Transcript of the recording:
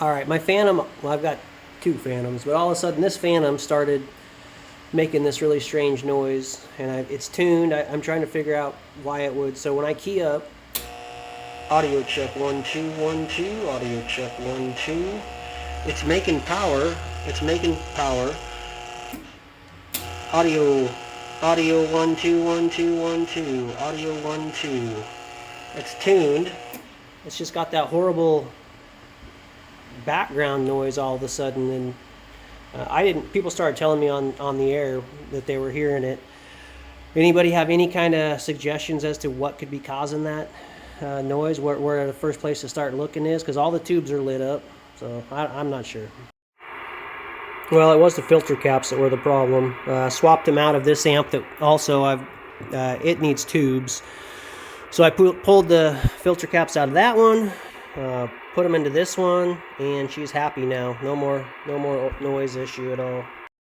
Alright, my Phantom, well, I've got two Phantoms, but all of a sudden this Phantom started making this really strange noise, and it's tuned. I'm trying to figure out why it would. So when I key up, audio check 1 2 1 2, audio check 1 2. It's making power. It's making power. Audio 1 2 1 2 1 2, audio 1 2. It's tuned. It's just got that horrible background noise all of a sudden, and I didn't. People started telling me on the air that they were hearing it. Anybody have any kind of suggestions as to what could be causing that noise? Where the first place to start looking is, because all the tubes are lit up, so I'm not sure. Well, it was the filter caps that were the problem. Swapped them out of this amp that also it needs tubes. So I pulled the filter caps out of that one, put them into this one, and she's happy now. No more noise issue at all.